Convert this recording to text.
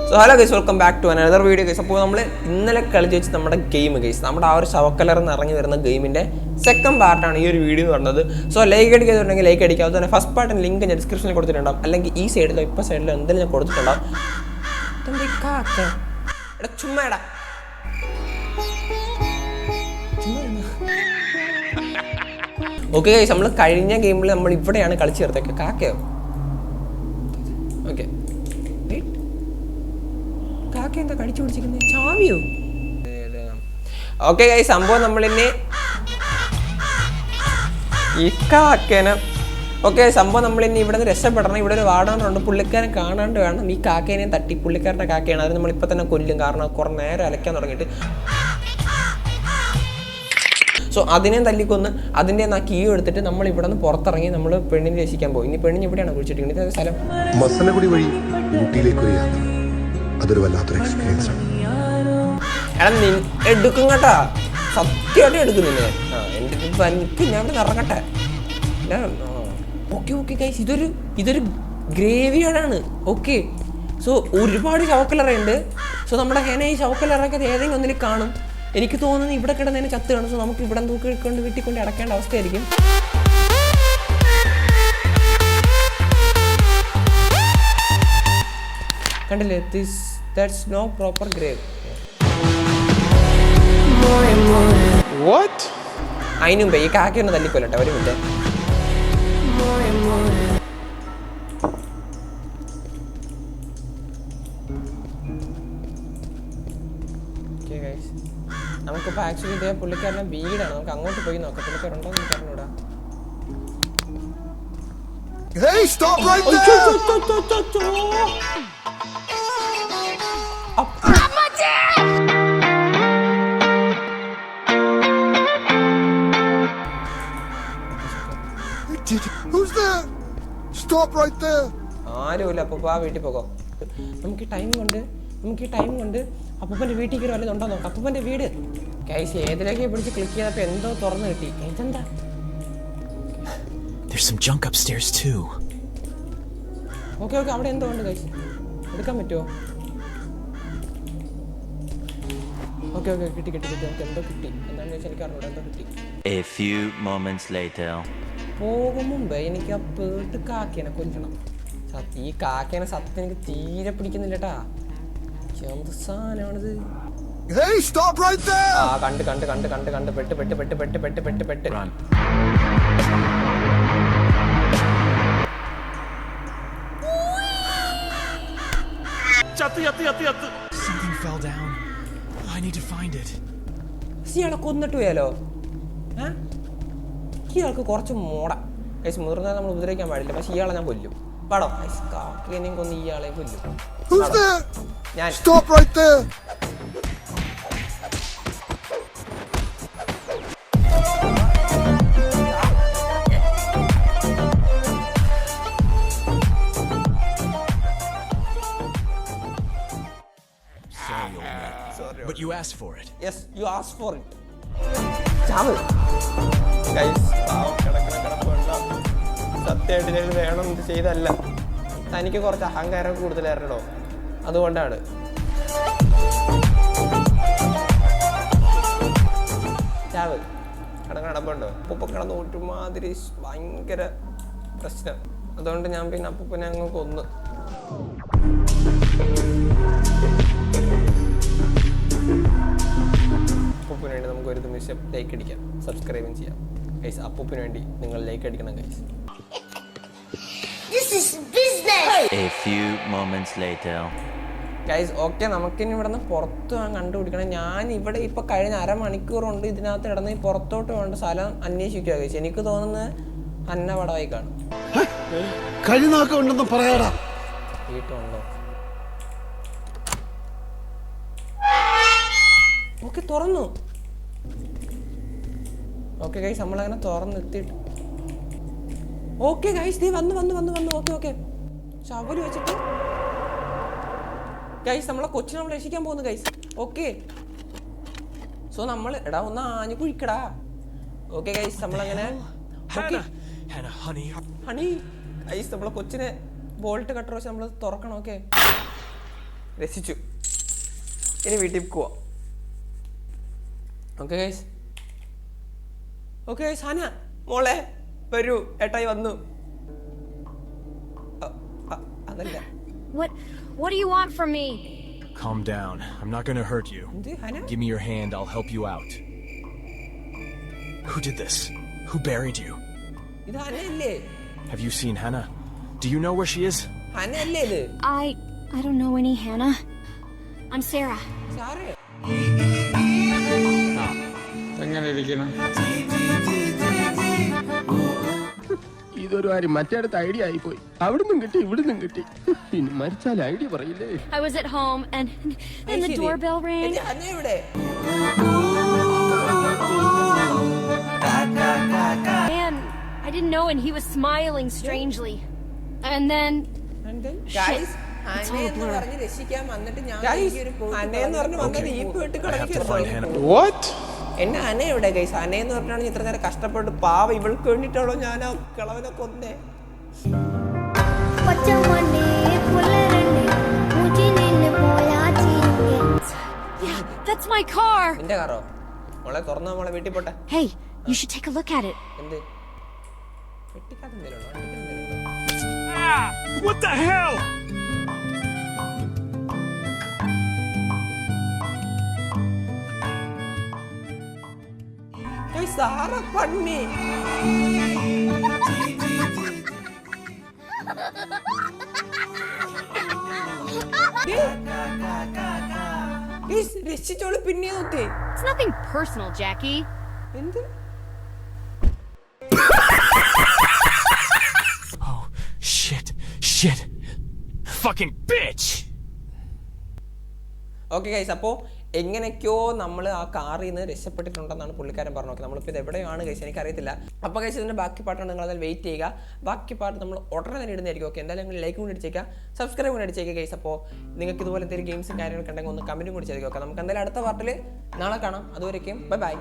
So hello guys, welcome back to another video guys. അപ്പോൾ നമ്മൾ ഇന്നലെ കളിച്ച് വെച്ച് നമ്മുടെ ഗെയിം ഗൈസ്, നമ്മുടെ ആ ഒരു ശവക്കലർന്ന് ഇറങ്ങി വരുന്ന ഗെയിമിൻ്റെ സെക്കൻഡ് പാർട്ടാണ് ഈ ഒരു വീഡിയോ എന്ന് പറഞ്ഞത്. സോ ലൈക്ക് അടിക്കാതുണ്ടെങ്കിൽ ലൈക്ക് അടിക്കുക. അതുപോലെ ഫസ്റ്റ് പാർട്ടിൻ്റെ ലിങ്ക് ഞാൻ ഡിസ്ക്രിപ്ഷനിൽ കൊടുത്തിട്ടുണ്ടാവും, അല്ലെങ്കിൽ ഈ സൈഡിലോ ഇപ്പോൾ സൈഡിലോ എന്തെങ്കിലും ഞാൻ കൊടുത്തിട്ടുണ്ടാവും. എടാ ചുമ്മാടാ ഓക്കെ ഗൈസ്, നമ്മൾ കഴിഞ്ഞ ഗെയിമിൽ നമ്മൾ ഇവിടെയാണ് കളിച്ച് ചേർത്തേക്ക്. കാക്കയോ? ഓക്കെ, കാക്ക എന്താ കടിച്ചു പിടിച്ചിരിക്കുന്നത്? ചാവിയോ? ഓക്കെ ഗൈസ്, സംഭവം നമ്മളിന്നെ ഈ കാക്കേനെ സംഭവം നമ്മളിന്നെ ഇവിടെ നിന്ന് രക്ഷപ്പെടണം. ഇവിടെ ഒരു വാടാനുണ്ട്, പുള്ളിക്കാരൻ കാണാണ്ട് വേണം ഈ കാക്കേനെയും തട്ടി. പുള്ളിക്കാരൻ്റെ കാക്കയാണ്, അത് നമ്മളിപ്പോൾ തന്നെ കൊല്ലും, കാരണം കുറേ നേരം അലക്കാൻ തുടങ്ങിയിട്ട്. സോ അതിനെയും തല്ലിക്കൊന്ന് അതിൻ്റെ ആ കീ എടുത്തിട്ട് നമ്മൾ ഇവിടെ നിന്ന് പുറത്തിറങ്ങി നമ്മൾ പെണ്ണിനെ രക്ഷിക്കാൻ പോകും. ഇനി പെണ്ണിന് ഇവിടെയാണ് കുഴിച്ചിട്ടിരിക്കുന്നത്. ഇത് സ്ഥലം മസനഗുഡി വഴി ഊട്ടിയിലേക്ക് ഒരു യാത്ര. അതൊരു വല്ലാത്തൊരു എക്സ്പീരിയൻസ് ആണ്. എടാ എടുക്കും കേട്ടാ, സത്യമായിട്ട് എടുക്കുന്നില്ലേ? എൻ്റെ എനിക്ക് ഞാൻ ഇവിടെ ഇറങ്ങട്ടെ. ഓക്കെ ഓക്കെ ഗൈസ്, ഇതൊരു ഗ്രേവിയാർഡാണ്. ഓക്കെ, സോ ഒരുപാട് ശവക്കലറുണ്ട്. സോ നമ്മുടെ ഹേന ഈ ശവക്കലറൊക്കെ ഏതെങ്കിലും ഒന്നിൽ കാണും. എനിക്ക് തോന്നുന്നു ഇവിടെ കിടന്നതിന് ചത്ത് കാണും. സോ നമുക്ക് ഇവിടെ നോക്കിക്കൊണ്ട് വീട്ടിൽ കൊണ്ട് അടക്കേണ്ട അവസ്ഥയായിരിക്കും. കണ്ടില്ലേ, that's no proper grave. What? അതിന് മുമ്പേ ഈ കാക്കയൊന്ന് തല്ലിക്കൊല്ലട്ടെ ഒരു മിനിറ്റ്. നമുക്കിപ്പോൾ ആക്ച്വലി ഇതേ പുള്ളിക്കാരനെ വീടാണ്, നമുക്ക് അങ്ങോട്ട് പോയി നോക്കാം. പുള്ളിക്കാരുണ്ടോ എന്ന് പറഞ്ഞൂടാ. Hey, stop right there! Who's there? Stop right there! ആരുമില്ല. അപ്പോൾ ആ വീട്ടിൽ പോകോ. നമുക്ക് ഈ ടൈം കൊണ്ട് അപ്പൂപ്പൻ്റെ വീട്ടിൽ കയറി വല്ലതും ഉണ്ടോ നോക്കാം. അപ്പൂപ്പൻ്റെ വീട് കൈസ് ഏതിലേക്ക് പിടിച്ച് ക്ലിക്ക് ചെയ്തപ്പോൾ എന്തോ തുറന്ന് കിട്ടി. ഇതെന്താ? There's some junk upstairs too. Okay okay, അവിടെ എന്തോ ഉണ്ട് കൈസ്, എടുക്കാൻ പറ്റുമോ? ഓക്കെ ഓക്കെ, കിട്ടി എന്തോ കിട്ടി. എന്താണെന്ന് വെച്ചാൽ എനിക്ക് അറിഞ്ഞൂടെ, എന്തോ കിട്ടി. A few moments later. പോകും മുമ്പേ എനിക്ക് ആ പേട്ട് കാക്കേനെ കൊല്ലണം. ഈ കാക്കേനെ സത്യം എനിക്ക് തീരെ പിടിക്കുന്നില്ലട്ടാ. എന്ത് സാധനമാണിത്? Hey, stop right there! ആ കണ്ട് പെട്ട്. Run. Something fell down. I need to find it. ഇയാളെ കൊന്നിട്ട് പോയാലോ? ഇയാൾക്ക് കുറച്ച് മോട കൈസ്. മുതിർന്നാൽ നമ്മൾ ഉപദ്രവിക്കാൻ പാടില്ല, പക്ഷെ ഇയാളെ ഞാൻ കൊല്ലും. പാടോ കാക്കേനെയും കൊന്ന് ഇയാളെ കൊല്ലും. Who's there? ഞാൻ Stop right there! Sorry, but you asked for it. Yes, you asked for it. ചാവ് ഗൈസ്. സത്യമായിട്ട് ഞാൻ വേണം ചെയ്തല്ല. തനിക്ക് കുറച്ച് അഹങ്കാരം കൂടുതലായിരുന്നോ, അതുകൊണ്ടാണ്. ചാവ് കിടപ്പുണ്ടോ? അപ്പൂപ്പ കിടന്ന് ഒരുമാതിരി ഭയങ്കര പ്രശ്നം. അതുകൊണ്ട് ഞാൻ പിന്നെ അപ്പൂപ്പനെ അങ്ങ് കൊന്നു. അപ്പൂപ്പിന് വേണ്ടി നമുക്ക് ഒരു നിമിഷം ലൈക്ക് അടിക്കാം, സബ്സ്ക്രൈബും ചെയ്യാം ഗൈസ്. അപ്പൂപ്പിന് വേണ്ടി നിങ്ങൾ ലൈക്ക് അടിക്കണം guys. A few moments later. Guys okay, നമുക്കിനി ഇവിടെ നിന്ന് പുറത്ത് കണ്ടുപിടിക്കണം. ഞാൻ ഇവിടെ ഇപ്പൊ കഴിഞ്ഞ അരമണിക്കൂറുണ്ട് ഇതിനകത്ത് കിടന്ന് പുറത്തോട്ട് വേണ്ട സ്ഥലം അന്വേഷിക്കുക ഗൈസ്. എനിക്ക് തോന്നുന്നത് അന്നവടമായി കാണും. കഴിനാക്കുണ്ടെന്ന് പറയാടാ. വീട്ടുണ്ടോ? ഓക്കെ, തുറന്നു. ഓക്കെ ഗൈസ്, നമ്മളങ്ങനെ തുറന്നെത്തിയിട്ട് ഓക്കെ ഗൈസ്, നീ വന്നു. ഓക്കെ ശവല് വെച്ചിട്ട് ഗൈസ് നമ്മളെ കൊച്ചിനെ നമ്മൾ രക്ഷിക്കാൻ പോകുന്നു ഗൈസ്. ഓക്കെ, സോ നമ്മൾ എടാ ഒന്ന് ആഞ്ഞു കുഴിക്കടാ. ഓക്കെ ഗൈസ്, നമ്മളങ്ങനെ ഹണി ഗൈസ് നമ്മളെ കൊച്ചിനെ ബോൾട്ട് കട്ടർ വെച്ച് നമ്മൾ തുറക്കണം. ഓക്കെ രസിച്ചു. ഇനി വീട്ടിൽ പോവാം. Okay guys. Okay guys, Hana മോളെ വരൂ, ഏട്ടായി വന്നു. അതല്ല. What do you want from me? Calm down. I'm not gonna hurt you. എന്ത് Hana? Give me your hand, I'll help you out. Who did this? Who buried you? ഇത് ഹനയല്ലേ? Have you seen Hannah? Do you know where she is? ഹനയല്ലേ ഇത്? I don't know any Hannah. I'm Sarah. സാറേ എങ്ങനെ ഇരിക്കണം? ഇതൊരു കാര്യം മറ്റേടത്ത് idea ആയിപ്പോയി. അവിടുന്നും കിട്ടി ഇവിടുന്നും കിട്ടി. ഇനി മരിച്ചാൽ ഐഡിയ പറയില്ലേ. I was at home and the doorbell rang. Hana എവിടെ? And I didn't know, and he was smiling strangely. And then guys It's all a ഹനയെന്ന് blur. പറഞ്ഞ് രക്ഷിക്കാൻ വന്നിട്ട് ഞാൻ ഹനയെന്ന് പറഞ്ഞ് വന്നിട്ട് ഈ വീട്ടിൽ I have to find Hannah. What? എന്നെ ഹന എവിടെ ഗൈസ്? ഹനയെന്ന് പറഞ്ഞാണ് ഇത്ര നേരം കഷ്ടപ്പെട്ട് പാവ ഇവൾക്ക് വേണ്ടിട്ടാണോ ഞാൻ ആ കിളവനെ കൊന്നേ? yeah, that's my car. നിന്റെ കാറോ? മോളെ തുറന്ന മോളെ വീട്ടിൽ പോട്ടെ. Hey, you should take a look at it. എന്ത് വെട്ടിക്കാത്ത എന്തേലുണ്ടോ? What the hell? സാറ പണ്ണി. രക്ഷിച്ചോള് പിന്നെ നോക്കി. It's nothing personal, Jackie. എന്ത്? Oh, shit. Fucking bitch! Okay guys, അപ്പോൾ എങ്ങനെയൊക്കെയോ നമ്മൾ ആ കാറിൽ നിന്ന് രക്ഷപ്പെട്ടിട്ടുണ്ടെന്നാണ് പുള്ളിക്കാരൻ പറഞ്ഞു. നോക്കി നമ്മളിപ്പോൾ ഇത് എവിടെയാണ് ഗൈസ് എനിക്കറിയത്തില്ല. അപ്പോൾ ഗൈസ് ഇതിൻ്റെ ബാക്കി പാട്ടാണ്, നിങ്ങൾ അതിൽ വെയിറ്റ് ചെയ്യുക. ബാക്കി പാട്ട് നമ്മൾ ഉടനെ തന്നെ ഇടുന്നതായിരിക്കും. ഓക്കെ, എന്തായാലും നിങ്ങൾ ലൈക്കും കൂടി അടിച്ചേക്കുക, സബ്സ്ക്രൈബ് കൂടി അടിച്ചേക്കുക ഗൈസ്. അപ്പോൾ നിങ്ങൾക്ക് ഇതുപോലെ എന്തെങ്കിലും ഗെയിംസും കാര്യങ്ങളൊക്കെ ഉണ്ടെങ്കിൽ ഒന്ന് കമൻറ്റും കൂടി ചെയ്തേക്കുക. ഓക്കെ, നമുക്ക് എന്തായാലും അടുത്ത പാർട്ടിൽ നാളെ കാണാം. അതുവരേക്കും ബൈ ബൈ.